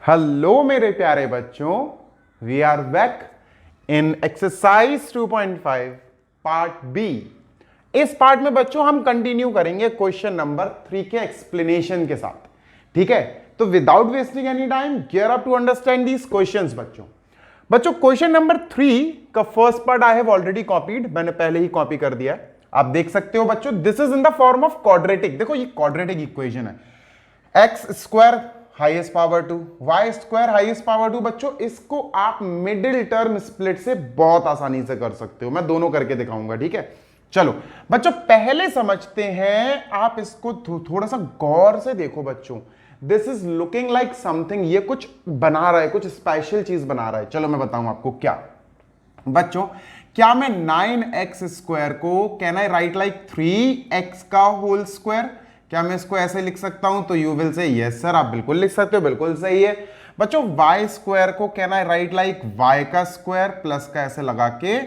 Hello मेरे प्यारे बच्चों, we are back in exercise 2.5 part B. इस पार्ट में बच्चों हम कंटिन्यू करेंगे क्वेश्चन नंबर 3 के एक्सप्लेनेशन के साथ। ठीक है, तो without wasting any time gear up to understand these questions. बच्चों क्वेश्चन नंबर 3 का first part I have already copied, मैंने पहले ही कॉपी कर दिया है, आप देख सकते हो बच्चों। This is in the form of quadratic. देखो ये क्वाड्रेटिक इक्वेशन है, x square highest power 2 y square highest power 2। बच्चों इसको आप मिडिल टर्म स्प्लिट से बहुत आसानी से कर सकते हो, मैं दोनों करके दिखाऊंगा। ठीक है, चलो बच्चों पहले समझते हैं, आप इसको थोड़ा सा गौर से देखो बच्चों। This is looking like something, ये कुछ बना रहा है, कुछ स्पेशल चीज बना रहा है। चलो मैं बताऊं आपको क्या। बच्चों क्या मैं 9x स्क्वायर को can I right like 3x का होल स्क्वायर? क्या मैं इसको ऐसे लिख सकता हूं? तो you will say yes sir, आप बिल्कुल लिख सकते हो, बिल्कुल सही है। बच्चों y स्क्वायर को can I right like y का स्क्वायर प्लस का ऐसे लगा के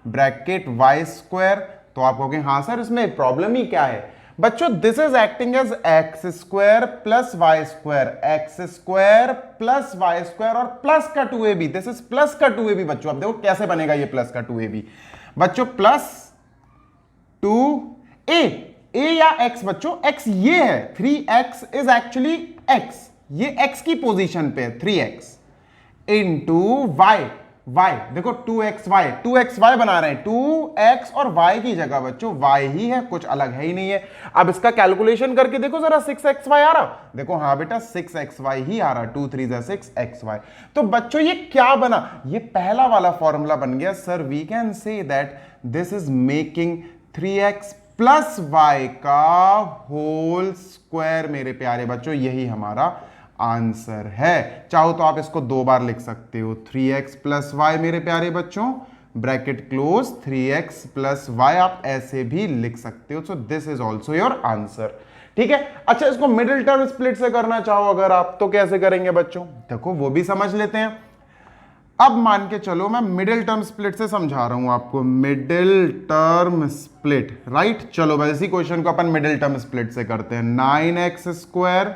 ब्रैकेट y स्क्वायर? तो आप कहोगे हाँ सर, इसमें प्रॉब्लम ही क्या है? बच्चों this is acting as x square plus y square, x square plus y square और प्लस का 2ab। दिस इज प्लस का 2ab। बच्चों अब देखो कैसे बनेगा ये प्लस का 2ab। बच्चों प्लस 2a, a या x? बच्चों x ये है, 3x इज एक्चुअली x, ये x की पोजीशन पे है 3x इंटू वाई। y देखो 2xy बना रहे हैं, 2x और y की जगह बच्चों y ही है, कुछ अलग है ही नहीं है। अब इसका कैलकुलेशन करके देखो जरा, 6xy आ रहा? देखो हाँ बेटा 6xy ही आ रहा, 2 3 6xy। तो बच्चों ये क्या बना? ये पहला वाला फॉर्मूला बन गया sir. We can say that this is making 3x plus y का होल स्क्वायर। मेरे प्यारे बच्चों यही हमारा आंसर है। चाहो तो आप इसको दो बार लिख सकते हो, 3x प्लस वाई मेरे प्यारे बच्चों, bracket close, 3x plus Y आप ऐसे भी लिख सकते हो। So this is also your answer. ठीक है, अच्छा इसको मिडिल टर्म स्प्लिट से करना चाहो अगर आप, तो कैसे करेंगे बच्चों? देखो वो भी समझ लेते हैं। अब मान के चलो मैं मिडिल टर्म स्प्लिट से समझा रहा हूं आपको, मिडिल टर्म स्प्लिट, राइट? चलो बस इसी क्वेश्चन को अपन मिडिल टर्म स्प्लिट से करते हैं। 9x square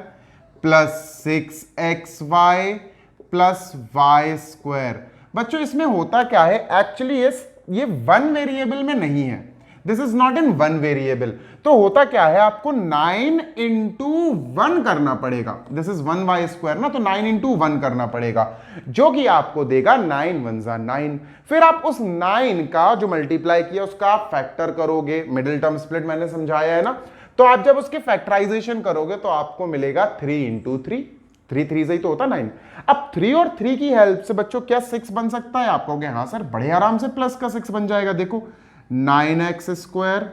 plus 6xy plus y square. बच्चों इसमें होता क्या है, एक्चुअली ये वन वेरिएबल में नहीं है, this is not in one variable. तो होता क्या है, आपको 9 इंटू 1 करना पड़ेगा। दिस इज 1y स्क्वायर ना, तो 9 इंटू 1 करना पड़ेगा, जो कि आपको देगा 9 1 जा 9। फिर आप उस 9 का जो मल्टीप्लाई किया उसका आप फैक्टर करोगे। मिडिल टर्म स्प्लिट मैंने समझाया है ना, तो आप जब उसके फैक्टराइजेशन करोगे तो आपको मिलेगा 3 इंटू 3, 3 3 से ही तो होता 9। अब 3 और 3 की हेल्प से बच्चों क्या 6 बन सकता है? आप कहोगे हाँ सर, बड़े आराम से प्लस का 6 बन जाएगा। देखो 9x square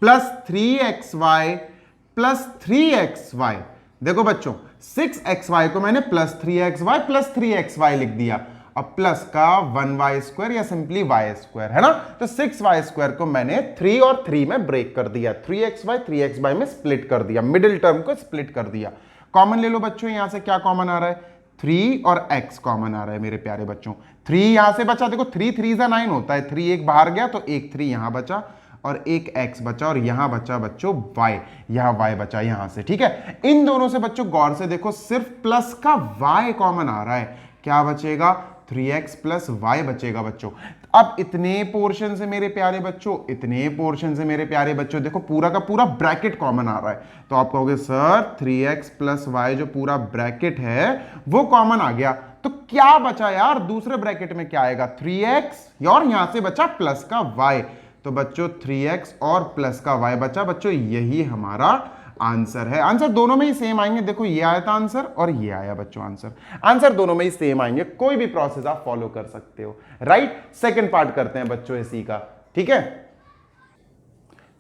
plus 3xy plus 3xy। देखो बच्चों 6xy को मैंने प्लस 3xy लिख दिया, अब प्लस का 1y स्क्वायर या सिंपली y स्क्वायर है ना। तो 6y स्क्वायर को मैंने 3 और 3 में ब्रेक कर दिया, 3xy में स्प्लिट कर दिया, मिडिल टर्म को स्प्लिट कर दिया। कॉमन ले लो बच्चों, यहां से क्या कॉमन आ रहा है? 3 और x कॉमन आ रहा है मेरे प्यारे बच्चों। 3 यहां से बचा, देखो 3 3 जा 9 होता है, 3 एक बाहर गया तो एक 3 यहां बचा और एक x बचा, और यहां बचा बच्चों y, यहां y बचा यहां से। ठीक है, इन दोनों से बच्चों गौर से देखो, सिर्फ प्लस का y कॉमन आ रहा है, क्या बचेगा? 3x प्लस y बचेगा बच्चों। अब इतने पोर्शन से मेरे प्यारे बच्चों, इतने पोर्शन से मेरे प्यारे बच्चों देखो पूरा का पूरा ब्रैकेट कॉमन आ रहा है, तो आप कहोगे सर 3x प्लस y जो पूरा ब्रैकेट है वो कॉमन आ गया, तो क्या बचा यार दूसरे ब्रैकेट में? क्या आएगा? 3x और यहां से बचा प्लस का y, तो बच्चों 3x और प्लस का y बचा। बच्चों यही हमारा आंसर है। आंसर दोनों में ही सेम आएंगे, देखो ये आया था आंसर और ये आया बच्चों आंसर, आंसर दोनों में ही सेम आएंगे, कोई भी प्रोसेस आप फॉलो कर सकते हो, राइट? सेकंड पार्ट करते हैं बच्चों इसी का। ठीक है,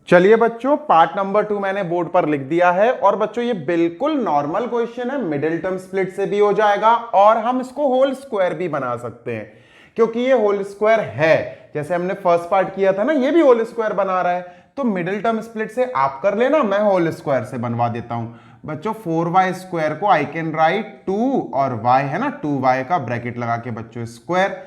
चलिए बच्चों पार्ट नंबर 2 मैंने बोर्ड पर लिख दिया है, और बच्चों ये बिल्कुल नॉर्मल क्वेश्चन है, मिडिल टर्म स्प्लिट से भी हो जाएगा और हम इसको होल स्क्वायर भी बना सकते हैं, क्योंकि ये होल स्क्वायर है। जैसे हमने फर्स्ट पार्ट किया था ना, ये भी होल स्क्वायर बना रहा है, तो मिडिल टर्म स्प्लिट से आप कर लेना, मैं होल स्क्वायर से बनवा देता हूं बच्चों। 4y स्क्वायर को आई कैन राइट 2 और y है ना, 2y का ब्रैकेट लगा के बच्चों स्क्वायर,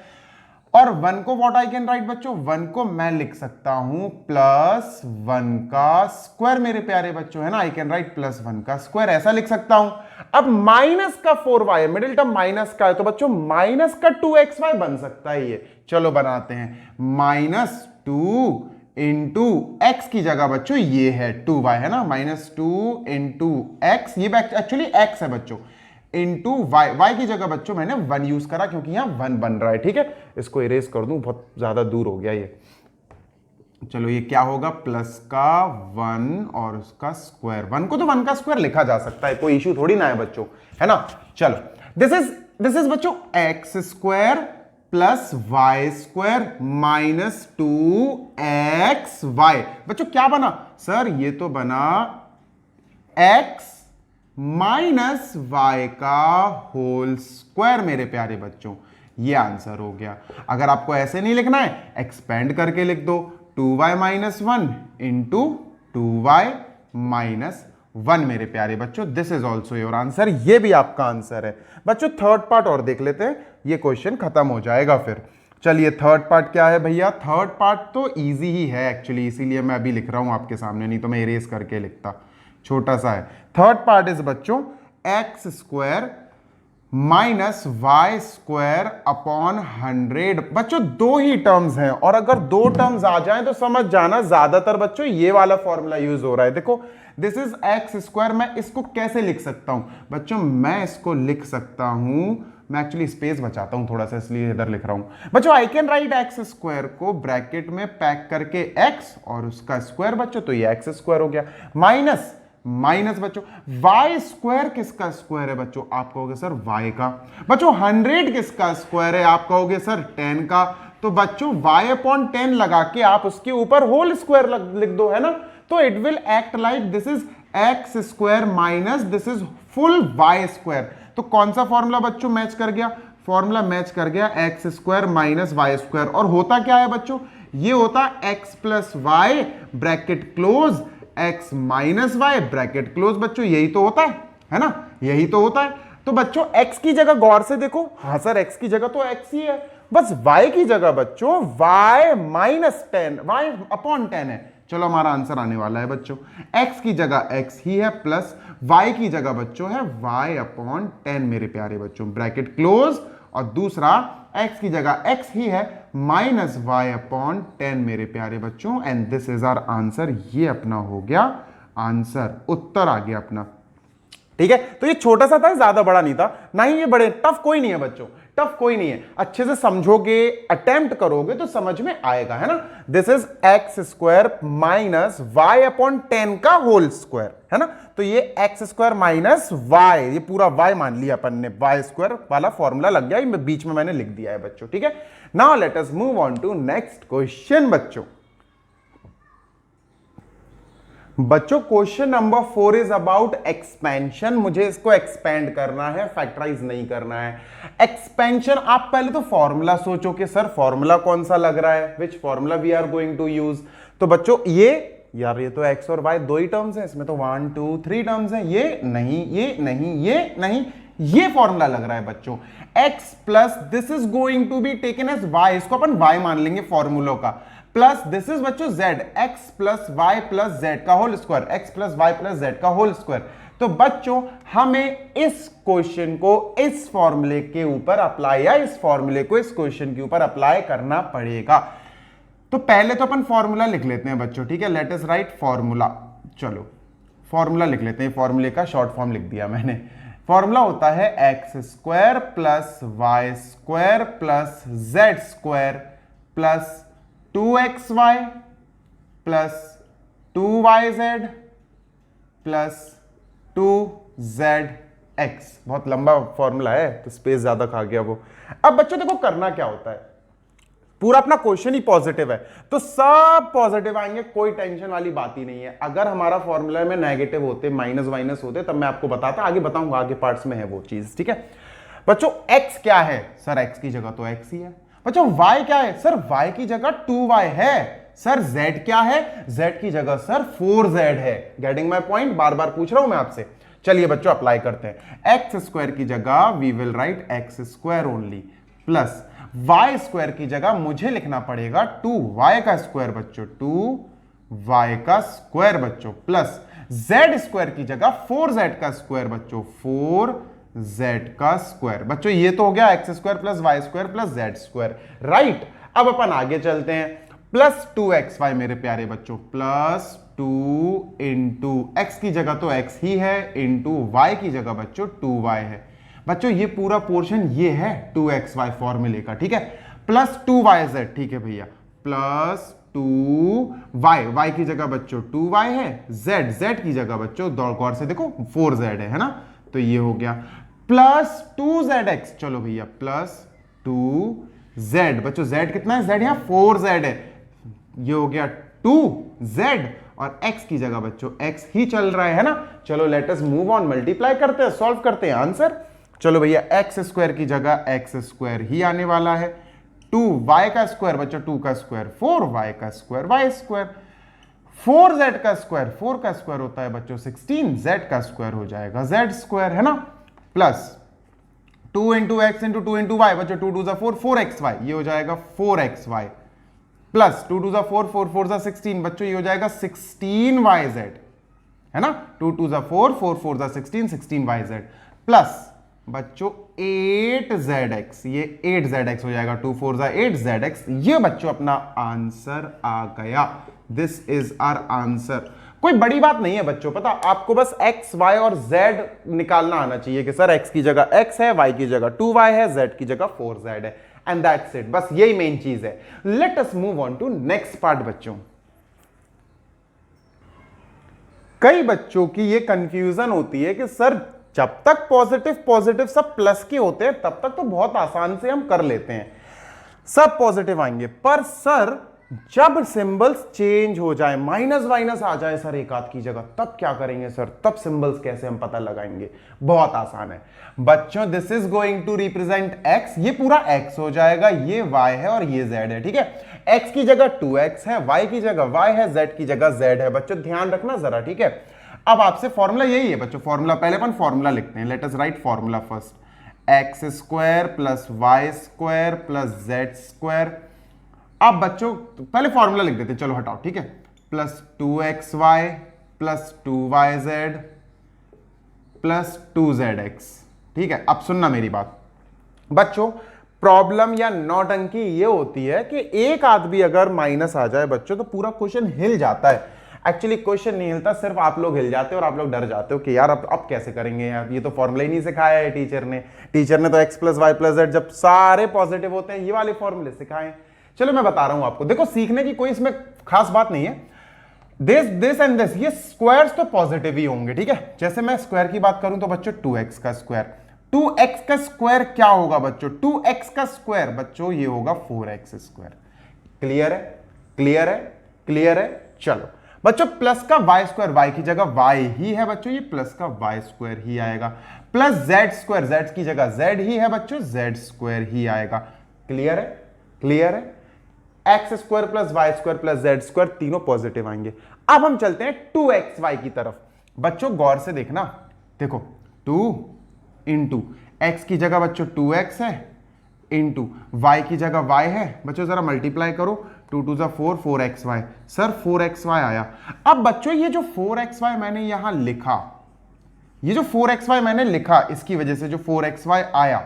और 1 को व्हाट आई कैन राइट बच्चों, 1 को मैं लिख सकता हूं +1 का स्क्वायर मेरे प्यारे बच्चों, है ना। आई कैन राइट +1 का स्क्वायर, ऐसा लिख सकता हूं। अब माइनस का 4y, मिडिल टर्म माइनस का है, तो बच्चों माइनस का 2xy बन सकता है ये। चलो बनाते हैं, -2 इंटू एक्स की जगह बच्चों ये है 2y, है ना। -2 इंटू एक्स, ये एक्चुअली x है बच्चों, इंटू y की जगह बच्चों मैंने 1 यूज करा क्योंकि यहां 1 बन रहा है, ठीक है। इसको इरेज कर दूं, बहुत ज्यादा दूर हो गया ये। चलो ये क्या होगा, प्लस का 1 और उसका स्क्वायर, 1 को तो 1 का स्क्वायर लिखा जा सकता है, कोई इश्यू थोड़ी ना है बच्चों, है ना। चलो दिस इज बच्चों x square plus y square -2xy। बच्चों क्या बना सर, ये तो बना x माइनस वाई का होल स्क्वायर मेरे प्यारे बच्चों, ये आंसर हो गया। अगर आपको ऐसे नहीं लिखना है, एक्सपेंड करके लिख दो, 2y minus 1 into 2y minus 1 मेरे प्यारे बच्चों, this is also your answer, ये भी आपका आंसर है बच्चों। थर्ड पार्ट और देख लेते हैं, ये क्वेश्चन खत्म हो जाएगा फिर। चलिए थर्ड पार्ट क्या है भैया, थर्ड पार्ट तो इजी ही है एक्चुअली, इसीलिए मैं अभी लिख रहा हूं आपके सामने, नहीं तो मैं इरेज करके लिखता, छोटा सा है। थर्ड पार्ट इज बच्चों x square minus y square upon 100। बच्चों दो ही टर्म्स हैं, और अगर दो टर्म्स आ जाएं तो समझ जाना ज्यादातर बच्चों ये वाला फॉर्मूला यूज हो रहा है। देखो दिस इज एक्स स्क्वायर, मैं इसको कैसे लिख सकता हूं बच्चों, मैं इसको लिख सकता हूं, मैं एक्चुअली स्पेस बचाता हूं थोड़ा सा इसलिए इधर लिख रहा हूं बच्चों। I can write x square को ब्रैकेट में पैक करके एक्स और उसका स्क्वायर बच्चों, तो ये एक्स स्क्वायर हो गया, माइनस माइनस बच्चों वाई स्क्वायर किसका स्क्वायर है बच्चों, आप कहोगे सर वाई का। बच्चों 100 किसका स्क्वायर है, आप कहोगे सर 10 का। तो बच्चों y अपॉन 10 लगा के आप उसके ऊपर होल स्क्वायर लिख दो, है ना। तो it will act like this is x square minus this is full y square. तो कौन सा फॉर्मूला बच्चों मैच कर गया, फॉर्मूला मैच कर गया x square minus y square. और होता क्या है बच्चों, ये होता x plus y bracket close x minus y bracket close बच्चों, यही तो होता है ना, यही तो होता है। तो बच्चों x की जगह गौर से देखो, हाँ सर x की जगह तो x ही है, बस y की जगह बच्चों y माइनस 10 y अपॉन 10 है। चलो हमारा आंसर आने वाला है बच्चों, x की जगह x ही है प्लस y की जगह बच्चों है y अपॉन 10 मेरे प्यारे बच्चों, ब्रैकेट क्लोज, और दूसरा x की जगह x ही है माइनस वाई अपॉन 10 मेरे प्यारे बच्चों, and this is our answer. ये अपना हो गया आंसर, उत्तर आ गया अपना, ठीक है। तो ये छोटा सा था, ज्यादा बड़ा नहीं था, ना ही ये बड़े, टफ कोई नहीं है बच्चों, टफ कोई नहीं है, अच्छे से समझोगे, अटेम्प्ट करोगे तो समझ में आएगा, है ना। This is x square minus y upon 10 का होल स्क्वायर, है ना। तो ये एक्स स्क्वायर माइनस वाई, ये पूरा वाई मान लिया अपन ने, वाई स्क्वायर वाला फॉर्मूला लग गया, ये बीच में मैंने लिख दिया है बच्चों, ठीक है। Now let us move on to next question बच्चों। बच्चों question number 4 is about expansion. मुझे इसको एक्सपेंड करना है, फैक्टराइज नहीं करना है। एक्सपेंशन, आप पहले तो फॉर्मूला सोचो कि सर फॉर्मूला कौन सा लग रहा है, which formula we are going to use. तो बच्चों ये यार, ये तो एक्स और वाई दो ही टर्म्स हैं, इसमें तो 1 2 3 टर्म्स हैं, ये नहीं, ये नहीं, ये नहीं, ये फॉर्मूला लग रहा है बच्चों। x plus this is going to be taken as y, इसको अपन y मान लेंगे फॉर्मूलों का, प्लस दिस इज बच्चों z, x plus Y plus Z का whole square, x plus Y plus Z का होल स्क्वायर। तो बच्चों हमें इस क्वेश्चन को इस फॉर्मूले के ऊपर अप्लाई, या इस फॉर्मूले को इस क्वेश्चन के ऊपर अप्लाई करना पड़ेगा। तो पहले तो अपन फॉर्मूला लिख लेते हैं बच्चों, ठीक है। लेट अस राइट फॉर्मूला, चलो फॉर्मूला लिख लेते हैं, फॉर्मूले का शॉर्ट फॉर्म लिख दिया मैंने। फॉर्मूला होता है x square plus y square plus z square plus 2xy plus 2yz plus 2zx। बहुत लंबा फॉर्मूला है तो स्पेस ज्यादा खा गया वो। अब बच्चों देखो करना क्या होता है, पूरा अपना क्वेश्चन ही पॉजिटिव है, तो सब पॉजिटिव आएंगे, कोई टेंशन वाली बात ही नहीं है। अगर हमारा फॉर्मूला में नेगेटिव होते, माइनस माइनस होते, तब मैं आपको बताता, आगे बताऊंगा, आगे पार्ट्स में है वो चीज, ठीक है। बच्चों x क्या है, सर x की जगह तो x ही है। बच्चों y क्या है, सर y की जगह 2y है। सर z क्या है, z की जगह सर 4z है। गेटिंग माय पॉइंट, बार बार पूछ रहा हूं मैं आपसे। चलिए बच्चों अप्लाई करते हैं। एक्स स्क्वायर की जगह we will write x square only, plus y square की जगह मुझे लिखना पड़ेगा 2y का स्क्वायर बच्चों, 2y का स्क्वायर बच्चों, प्लस z स्क्वायर की जगह 4z का स्क्वायर बच्चों, 4z का स्क्वायर बच्चों। ये तो हो गया x square plus y square plus z square, right. अब अपन आगे चलते हैं, प्लस 2xy मेरे प्यारे बच्चों, प्लस 2 इंटू एक्स की जगह तो x ही है, इंटू वाई की जगह बच्चों 2y है बच्चों। ये पूरा पोर्शन ये है 2xy फॉर्मूले का, ठीक है, प्लस 2yz, ठीक है भैया, प्लस 2y की जगह बच्चों 2y है, z की जगह बच्चों गौर से देखो 4z है ना, तो ये हो गया प्लस 2zx। चलो भैया प्लस 2z बच्चों, z कितना है, z यहां 4z है, ये हो गया 2z और x की जगह बच्चों x ही चल रहा है ना। चलो let us move on, multiply करते हैं, सॉल्व करते हैं आंसर। चलो भैया एक्स स्क्वायर की जगह एक्स स्क्वायर ही आने वाला है, 2y का स्क्वायर बच्चों 2 का स्क्वायर 4y का स्क्वायर y स्क्वायर, 4z का स्क्वायर 4 का स्क्वायर होता है बच्चों 16, z का स्क्वायर हो जाएगा z स्क्वायर है ना, plus 2 into x into 2 into y बच्चों, 2 2 जा 4 4xy, ये हो जाएगा 4xy, प्लस 2 2 जा 4 4 4 जा 16 बच्चों, ये हो जाएगा 16yz है ना, 2 2 जा 4 4 4 जा 16 16yz, प्लस बच्चों 8zx, ये 8zx हो जाएगा, 2 4 जा 8zx। ये बच्चों अपना आंसर आ गया, दिस इज आवर आंसर। कोई बड़ी बात नहीं है बच्चों, पता आपको बस x y और z निकालना आना चाहिए कि सर x की जगह x है, y की जगह 2y है, z की जगह 4z है, एंड दैट्स इट, बस यही मेन चीज है। Let us move on to next part बच्चों। कई बच्चों की ये कंफ्यूजन होती है कि सर जब तक पॉजिटिव पॉजिटिव सब प्लस के होते हैं तब तक तो बहुत आसान से हम कर लेते हैं, सब पॉजिटिव आएंगे, पर सर जब सिंबल्स चेंज हो जाए, माइनस माइनस आ जाए सर एक आध की जगह, तब क्या करेंगे सर, तब सिंबल्स कैसे हम पता लगाएंगे? बहुत आसान है बच्चों, this is going to represent x, ये पूरा x हो जाएगा, ये y है और ये z है, ठीक है। x की जगह 2x है, y की जगह y है, z की जगह z है बच्चों, ध्यान रखना जरा, ठीक है। अब आपसे फॉर्मूला यही है बच्चों, फॉर्मूला पहले अपन फॉर्मूला लिखते हैं, let us write formula first, x square plus y square plus z square. अब बच्चों पहले फॉर्मूला लिख देते हैं, चलो हटाओ, ठीक है, plus 2xy plus 2yz plus 2zx, ठीक है। अब सुनना मेरी बात बच्चों, प्रॉब्लम या नौटंकी ये होती है कि एक आदमी अगर माइनस आ जाए बच्चों तो पूरा क्वेश्चन हिल जाता है। एक्चुअली क्वेश्चन नहीं हिलता, सिर्फ आप लोग हिल जाते हो और आप लोग डर जाते हो कि यार अब कैसे करेंगे यार, ये तो फॉर्मूला ही नहीं सिखाया है टीचर ने तो x plus Y plus z जब सारे पॉजिटिव होते हैं ये वाले फॉर्मूले सिखाए। चलो मैं बता रहा हूं आपको, देखो सीखने की कोई इसमें खास बात नहीं है, दिस एंड दिस, ये स्क्वायर्स तो पॉजिटिव ही होंगे, ठीक है। जैसे मैं स्क्वायर की बात करूं तो बच्चों 2x का स्क्वायर, 2x का स्क्वायर क्या होगा बच्चों, 2x का स्क्वायर बच्चों ये होगा 4x स्क्वायर। क्लियर है, क्लियर है, क्लियर है। चलो बच्चों प्लस का वाई स्क्वायर, वाई की जगह वाई ही है बच्चों, ये प्लस का वाई स्क्वायर ही आएगा, प्लस जेड स्क्वायर, जेड की जगह जेड ही है बच्चों, जेड स्क्वायर ही आएगा। क्लियर है, क्लियर है। X square plus y square plus z square तीनों पॉजिटिव आएंगे। अब हम चलते हैं 2xy की तरफ बच्चों, गौर से देखना, देखो 2 इंटू एक्स की जगह बच्चों 2x है, इंटू वाई की जगह y है बच्चों, जरा मल्टीप्लाई करो, 2 2 जा 4 4xy, सर 4xy आया। अब बच्चों ये जो 4xy मैंने यहां लिखा, ये जो 4xy मैंने लिखा, इसकी वजह से जो 4xy आया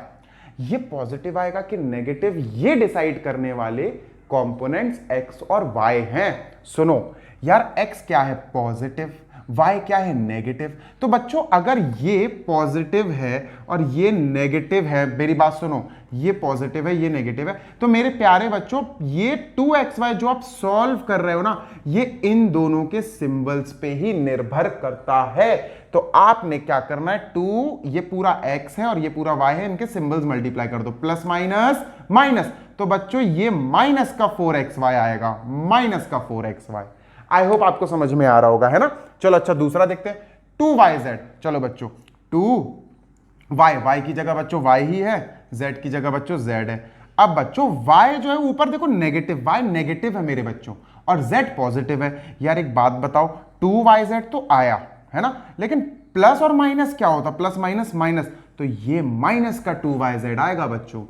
ये पॉजिटिव आएगा कि नेगेटिव, ये डिसाइड करने वाले कंपोनेंट्स x और y हैं। सुनो यार, x क्या है पॉजिटिव, y क्या है नेगेटिव, तो बच्चों अगर ये पॉजिटिव है और ये नेगेटिव है, मेरी बात सुनो, ये पॉजिटिव है ये नेगेटिव है, तो मेरे प्यारे बच्चों ये 2xy जो आप सॉल्व कर रहे हो ना, ये इन दोनों के सिंबल्स पे ही निर्भर करता है। तो आपने क्या करना है, 2 ये पूरा x है और ये पूरा y है, इनके सिंबल्स मल्टीप्लाई कर दो, प्लस माइनस माइनस, तो बच्चों ये माइनस का 4xy आएगा, माइनस का 4xy। आई होप आपको समझ में आ रहा होगा, है ना। चलो अच्छा दूसरा देखते हैं, 2yz, चलो बच्चों 2y की जगह बच्चों y ही है, z की जगह बच्चों z है। अब बच्चों y जो है ऊपर देखो नेगेटिव, y नेगेटिव है मेरे बच्चों और z पॉजिटिव है। यार एक बात बताओ, 2yz तो आया है ना, लेकिन प्लस और माइनस क्या होता, प्लस माइनस माइनस, तो ये माइनस का 2yz आएगा बच्चों,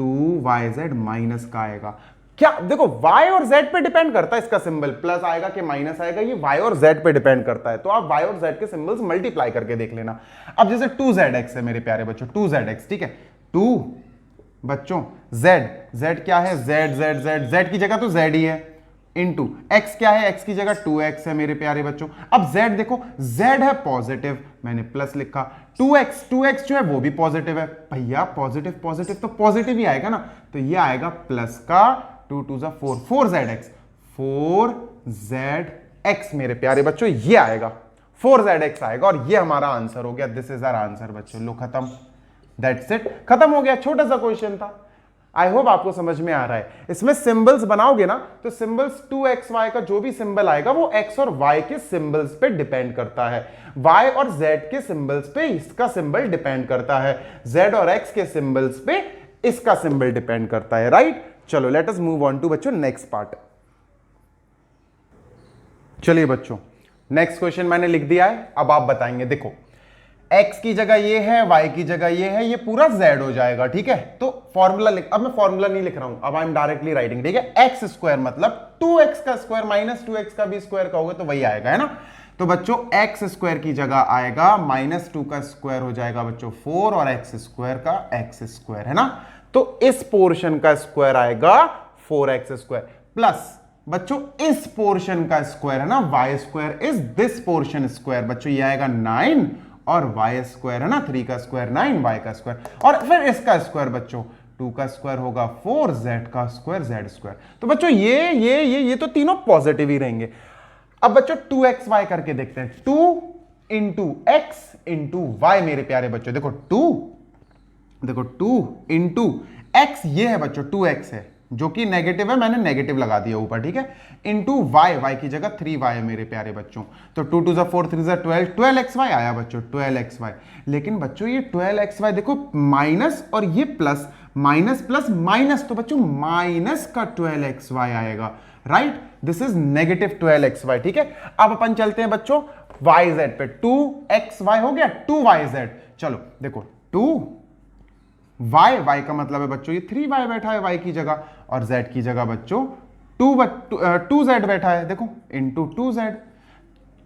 2yz माइनस का आएगा। क्या देखो y और z पे डिपेंड करता है इसका सिंबल, प्लस आएगा कि माइनस आएगा, ये y और z पे डिपेंड करता है। तो आप y और z के सिंबल्स मल्टीप्लाई करके देख लेना। अब जैसे 2zx है मेरे प्यारे बच्चों, 2zx, ठीक है, 2 बच्चों z क्या है, z की जगह तो z ही है, इंटू x क्या है, x की जगह 2x है मेरे प्यारे बच्चों। अब z देखो, z है पॉजिटिव, मैंने प्लस लिखा, 2x जो है वो भी पॉजिटिव है, भैया पॉजिटिव पॉजिटिव तो पॉजिटिव ही आएगा ना, तो ये आएगा प्लस का 2 2 4 4zx मेरे प्यारे बच्चों, ये आएगा 4zx आएगा, और ये हमारा आंसर हो गया। दिस इज आवर आंसर बच्चों, लो खत्म, दैट्स इट, खत्म हो गया। छोटा सा क्वेश्चन था, आई होप आपको समझ में आ रहा है। इसमें सिंबल्स बनाओगे ना, तो सिंबल्स 2xy का जो भी सिंबल आएगा वो x और y के सिंबल्स पे डिपेंड करता है, y और z के सिंबल्स पे इसका सिंबल डिपेंड करता है, z और x के सिंबल्स पे इसका सिंबल डिपेंड करता है, राइट। चलो let us move on to बच्चों नेक्स्ट पार्ट। चलिए बच्चों, नेक्स्ट क्वेश्चन मैंने लिख दिया है, अब आप बताएंगे। देखो x की जगह ये है, y की जगह ये है, ये पूरा z हो जाएगा, ठीक है। तो फॉर्मूला अब मैं फॉर्मूला नहीं लिख रहा हूं, अब आई एम डायरेक्टली राइटिंग, ठीक है। x स्क्वायर मतलब 2x का स्क्वायर माइनस 2x का भी स्क्वायर कहोगे तो वही आएगा, है ना। तो बच्चों x स्क्वायर की जगह आएगा -2 का स्क्वायर हो जाएगा बच्चों 4, और x स्क्वायर का x स्क्वायर, है ना। तो इस पोर्शन का स्क्वायर आएगा 4x स्क्वायर, प्लस बच्चों इस पोर्शन का स्क्वायर है ना, y square is this portion square, बच्चों ये आएगा 9, और y स्क्वायर है ना, 3 का स्क्वायर 9, y का स्क्वायर, और फिर इसका स्क्वायर बच्चों 2 का स्क्वायर होगा 4, z का स्क्वायर z स्क्वायर। तो बच्चों ये तो तीनों पॉजिटिव ही रहेंगे। अब बच्चों 2xy करके देखते हैं, 2 इंटू एक्स इंटू वाई मेरे प्यारे बच्चों। देखो 2 इंटू एक्स, ये है बच्चों 2x है जो कि नेगेटिव है, मैंने नेगेटिव लगा दिया ऊपर, ठीक है, इंटू y की जगह 3y है मेरे प्यारे बच्चों। तो 2 2 4 3 12, 12xy आया बच्चों, 12xy। लेकिन बच्चों ये 12xy देखो माइनस और ये प्लस, माइनस प्लस माइनस, तो बच्चों माइनस का 12xy आएगा, right. This is negative 12xy, ठीक है। अब अपन चलते हैं बच्चों yz पे, 2xy हो गया 2yz। चलो देखो 2y का मतलब है बच्चों ये 3y बैठा है y की जगह, और z की जगह बच्चों 2z बैठा है, देखो इंटू 2z,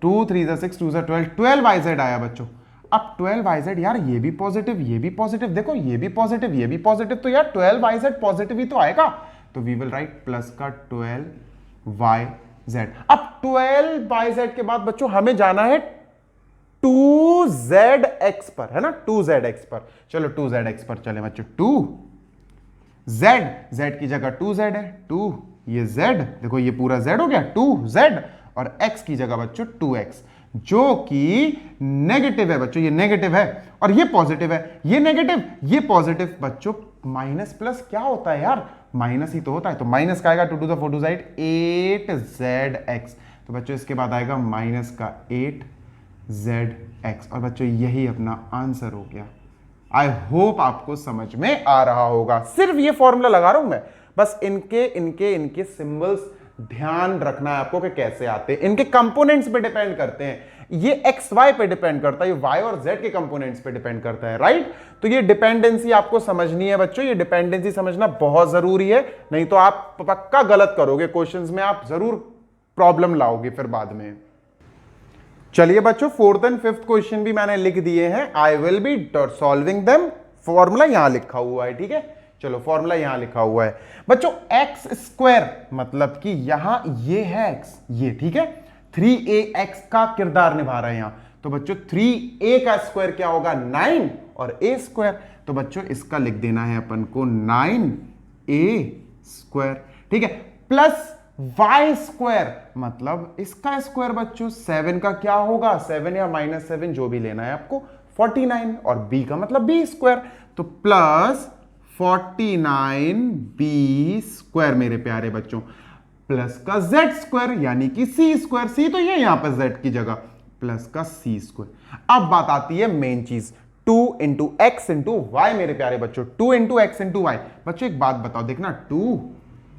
2 3 6 2 12, 12yz आया बच्चों। अब 12yz यार ये भी पॉजिटिव, ये भी पॉजिटिव, देखो ये भी पॉजिटिव, ये भी पॉजिटिव, तो यार 12yz पॉजिटिव ही तो आएगा। तो वी विल राइट प्लस का 12yz। अब 12yz के बाद बच्चों हमें जाना है 2zx पर, है ना, 2zx पर। चलो 2zx पर चले बच्चों, 2z की जगह 2z है, 2 ये z, देखो ये पूरा z हो गया 2z, और x की जगह बच्चों 2x, जो कि नेगेटिव है बच्चों, ये नेगेटिव है, और ये पॉजिटिव है, ये नेगेटिव ये पॉजिटिव। बच्चों माइनस प्लस क्या होता है यार, माइनस ही तो होता है, तो माइनस का आएगा 2 2 4 2 8zx। तो बच्चों इसके बाद आएगा माइनस का 8zx, और बच्चों यही अपना आंसर हो गया। आई होप आपको समझ में आ रहा होगा। सिर्फ ये फॉर्मूला लगा रहा हूं मैं, बस इनके सिंबल्स ध्यान रखना है आपको कि कैसे आते हैं, इनके कंपोनेंट्स पे डिपेंड करते हैं, ये एक्स वाई पे डिपेंड करता है, ये वाई और जेड के कंपोनेंट्स पे डिपेंड करता है, राइट। तो ये डिपेंडेंसी आपको समझनी है बच्चों, ये डिपेंडेंसी समझना बहुत जरूरी है, नहीं तो आप पक्का गलत करोगे क्वेश्चंस में, आप जरूर प्रॉब्लम लाओगे फिर बाद में। चलिए बच्चों 4th एंड 5th क्वेश्चन भी मैंने लिख दिए हैं, I will be solving them. Formula यहां लिखा हुआ है, ठीक है। चलो फॉर्मूला यहां लिखा हुआ है बच्चों, एक्स स्क्वायर मतलब कि यहां ये है एक्स, ये ठीक है, 3ax का किरदार निभा रहा है यहां। तो बच्चों 3a का स्क्वायर क्या होगा 9, और a स्क्वायर, तो बच्चों इसका लिख देना है अपन को 9a स्क्वायर, ठीक है, प्लस y स्क्वायर मतलब इसका स्क्वायर बच्चों 7 का क्या होगा, 7 या -7 जो भी लेना है आपको, 49, और b का मतलब b स्क्वायर, तो प्लस 49b स्क्वायर मेरे प्यारे बच्चों, प्लस का z स्क्वायर यानी कि c स्क्वायर, c तो ये यहां पर z की जगह, प्लस का c स्क्वायर। अब बात आती है मेन चीज, 2 इंटू एक्स इंटू वाई मेरे प्यारे बच्चों, 2 इंटू एक्स इंटू वाई। बच्चों एक बात बताओ, देखना 2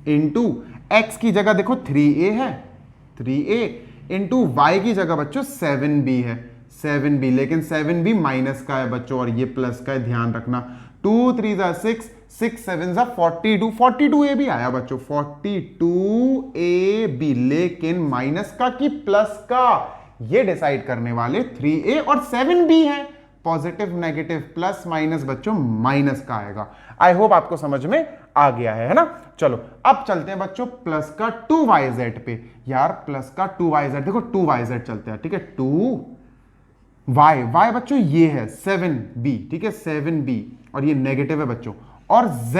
इंटू एक्स की जगह देखो 3a है, 3a इंटू वाई की जगह बच्चों 7b है, 7b, लेकिन 7b माइनस का है बच्चों और ये प्लस का है, ध्यान रखना। 2 3 6 6 7 जा 42, 42a भी आया बच्चों, 42a भी, लेकिन माइनस का कि प्लस का, ये डिसाइड करने वाले 3a और 7b है। पॉजिटिव नेगेटिव प्लस माइनस बच्चों माइनस का आएगा। आई होप आपको समझ में आ गया है ना। चलो अब चलते हैं बच्चों प्लस का 2yz पे। यार प्लस का 2yz, देखो 2yz चलते हैं, ठीक है। 2y बच्चों ये है 7b, ठीक है 7b, और ये नेगेटिव है बच्चों। और z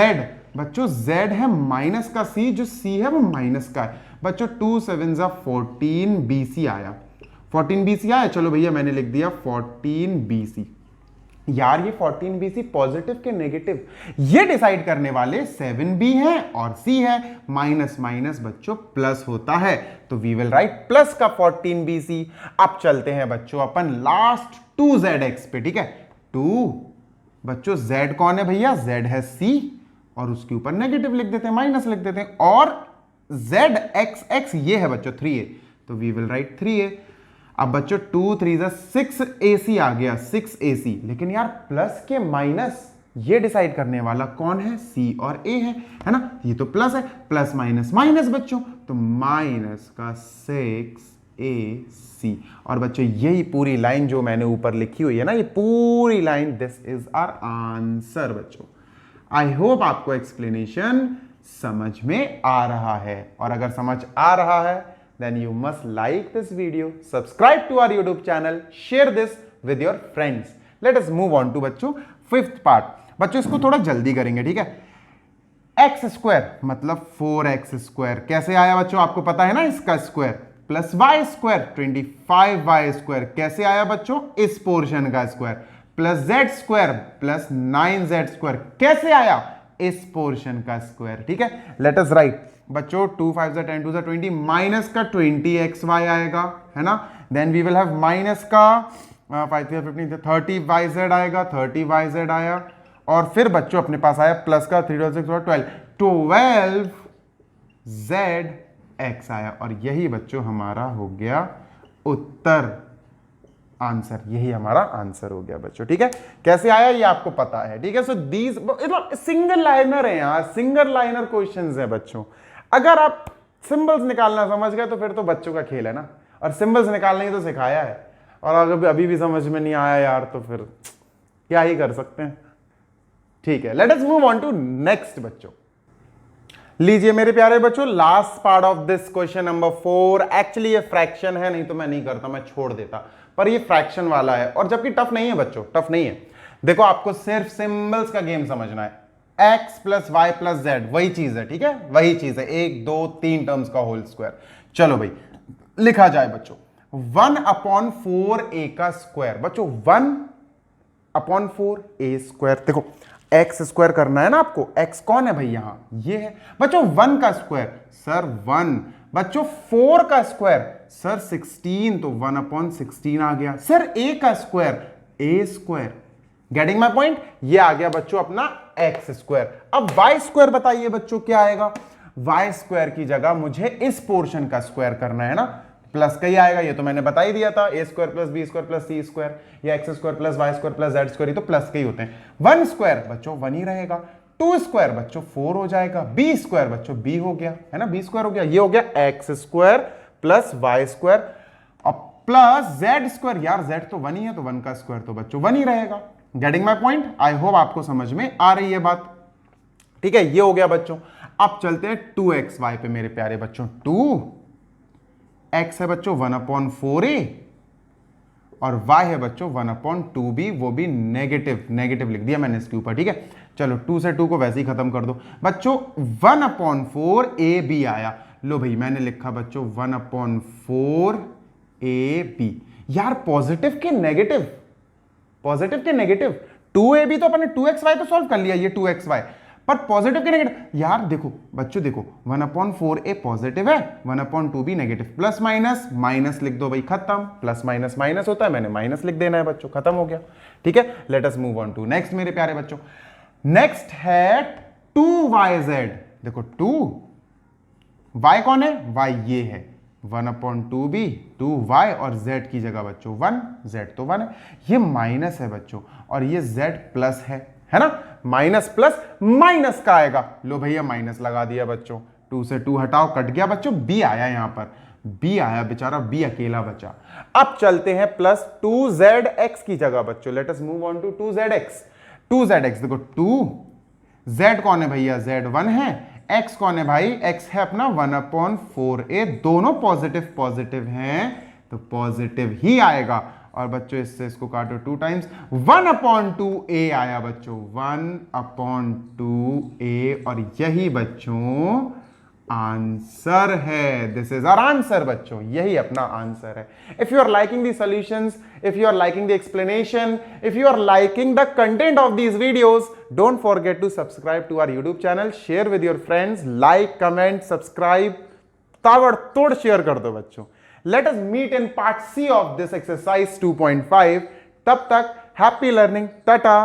बच्चों, z है माइनस का c, जो c है वो माइनस का है बच्चों। 2 7 जा 14bc आया, 14bc आया। चलो भैया मैंने लिख दिया 14bc। यार ये 14bc पॉजिटिव के नेगेटिव, ये डिसाइड करने वाले 7b है और c है। माइनस माइनस बच्चों प्लस होता है, तो वी विल राइट प्लस का 14bc। अब चलते हैं बच्चों अपन लास्ट 2zx पे, ठीक है। 2 बच्चों z कौन है भैया, z है c, और उसके ऊपर नेगेटिव लिख देते हैं, माइनस लिख देते हैं। और zxx ये है बच्चों 3a, तो वी विल राइट 3a। अब बच्चों 2 3 जा 6ac आ गया, 6ac। लेकिन यार प्लस के माइनस ये डिसाइड करने वाला कौन है, c और a है ना। ये तो प्लस है, प्लस माइनस माइनस बच्चों, तो माइनस का 6ac। और बच्चों यही पूरी लाइन जो मैंने ऊपर लिखी हुई है ना, ये पूरी line, this is our answer बच्चों। आई होप आपको एक्सप्लेनेशन समझ में आ रहा है, और अगर समझ आ रहा है then you must like this video, subscribe to our YouTube channel, share this with your friends. Let us move on to बच्चों फिफ्थ पार्ट। बच्चों इसको थोड़ा जल्दी करेंगे, ठीक है। एक्स स्क्वायर मतलब 4x स्क्वायर कैसे आया बच्चों, आपको पता है ना, इसका square plus y square 25y square कैसे आया बच्चों, इस पोर्शन का square, plus z square plus 9z square कैसे आया, इस पोर्शन का स्क्वायर, ठीक है। लेट अस राइट बच्चों 2 5 जा 10 2 जा 20, माइनस का 20xy आएगा, है ना। Then we will have minus का 5 3 15 30yz आएगा, 30yz आया। और फिर बच्चों अपने पास आया प्लस का 3 6 12zx आया। और यही बच्चों हमारा हो गया उत्तर, आंसर, यही हमारा आंसर हो गया बच्चों, ठीक है। कैसे आया ये आपको पता है, ठीक है। सो दीज सिंगल लाइनर है यार, सिंगल लाइनर क्वेश्चंस है बच्चों। अगर आप सिंबल्स निकालना समझ गए तो फिर तो बच्चों का खेल है ना, और सिंबल्स निकालने ही तो सिखाया है। और अगर अभी भी समझ में नहीं आया यार तो फिर क्या ही कर सकते हैं, ठीक है। Let us move on to next बच्चों। लीजिए मेरे प्यारे बच्चों, last part of this question number 4। Actually ये फ्रैक्शन है, नहीं तो मैं नहीं करता, मैं छोड़ देता, पर ये फ्रैक्शन वाला है, और जबकि टफ नहीं है बच्चों, टफ नहीं है। देखो आपको सिर्फ सिंबल्स का गेम समझना है। x plus Y plus z वही चीज है, ठीक है, वही चीज है, 1 2 3 टर्म्स का होल स्क्वायर। चलो भाई लिखा जाए बच्चों 1/4a का स्क्वायर। बच्चों 1/4a स्क्वायर, देखो x स्क्वायर करना है ना आपको, x कौन है भाई यहां, ये है बच्चों। 1 का स्क्वायर सर 1, बच्चों 4 का स्क्वायर सर 16, तो 1/16 आ गया। सर a का square a square, getting my point, ये आ गया बच्चों अपना x स्क्वायर। अब y स्क्वायर बताइए बच्चों क्या आएगा, y स्क्वायर की जगह मुझे इस पोर्शन का स्क्वायर करना है ना, प्लस का ही आएगा, ये तो मैंने बता ही दिया था, a square plus b square plus c square, या x square plus y square plus z square, ये तो प्लस के ही होते हैं। 1 स्क्वायर बच्चों 1 ही रहेगा, 2 स्क्वायर बच्चों 4 हो जाएगा, b स्क्वायर बच्चों b हो गया, है ना, b स्क्वायर हो गया, ये हो गया x square plus y square और प्लस z स्क्वायर। यार z तो 1 ही है, तो 1 का स्क्वायर तो बच्चों 1 ही रहेगा। Getting my point, I hope आपको समझ में आ रही है बात, ठीक है। ये हो गया बच्चों। अब चलते हैं 2xy पे मेरे प्यारे बच्चों। 2x है बच्चों 1/4a और y है बच्चों 1/2b, वो भी नेगेटिव, नेगेटिव लिख दिया मैंने इसके ऊपर, ठीक है। चलो 2 से 2 को वैसे ही खत्म कर दो बच्चों। 1/4ab आया, लो भाई मैंने लिखा बच्चों 1/4ab। यार पॉजिटिव के नेगेटिव, पॉजिटिव के नेगेटिव, 2ab तो अपने 2xy तो सॉल्व कर लिया, ये 2xy, पर पॉजिटिव के नेगेटिव। यार देखो बच्चों, देखो 1/4a पॉजिटिव है, 1/2b negative, plus minus minus लिख दो भाई, खत्म। प्लस माइनस माइनस होता है, मैंने माइनस लिख देना है बच्चों, खत्म हो गया, ठीक है। Let us move on to next मेरे प्यारे बच्चों। नेक्स्ट है 2yz। देखो 2y कौन है, y ये है 1/2b 2y, और z की जगह बच्चों 1, z तो 1 है, ये माइनस है बच्चों और ये z प्लस है, है ना, माइनस प्लस माइनस का आएगा, लो भैया माइनस लगा दिया बच्चों, 2 से 2 हटाओ, कट गया बच्चों, बी आया यहां पर, बी आया बेचारा, बी अकेला बचा। अब चलते हैं प्लस 2zx की जगह बच्चों, let us move on to 2zx। 2zx देखो 2, z कौन है भैया, z1 है, x कौन है भाई, x है अपना 1/4a, दोनों पॉजिटिव पॉजिटिव हैं तो पॉजिटिव ही आएगा। और बच्चों इससे इसको काटो 2 टाइम्स, 1/2a आया बच्चों, 1/2a, और यही बच्चों आंसर है। दिस इज आवर आंसर बच्चों, यही अपना आंसर है। If you are liking the solutions, if you are liking the explanation, if you are liking the content of these videos, don't forget to subscribe to our YouTube channel, share with your friends, like comment subscribe, ताबड़तोड़ share कर दो बच्चों। Let us meet in part C of this exercise 2.5. तब तक happy learning, Tata.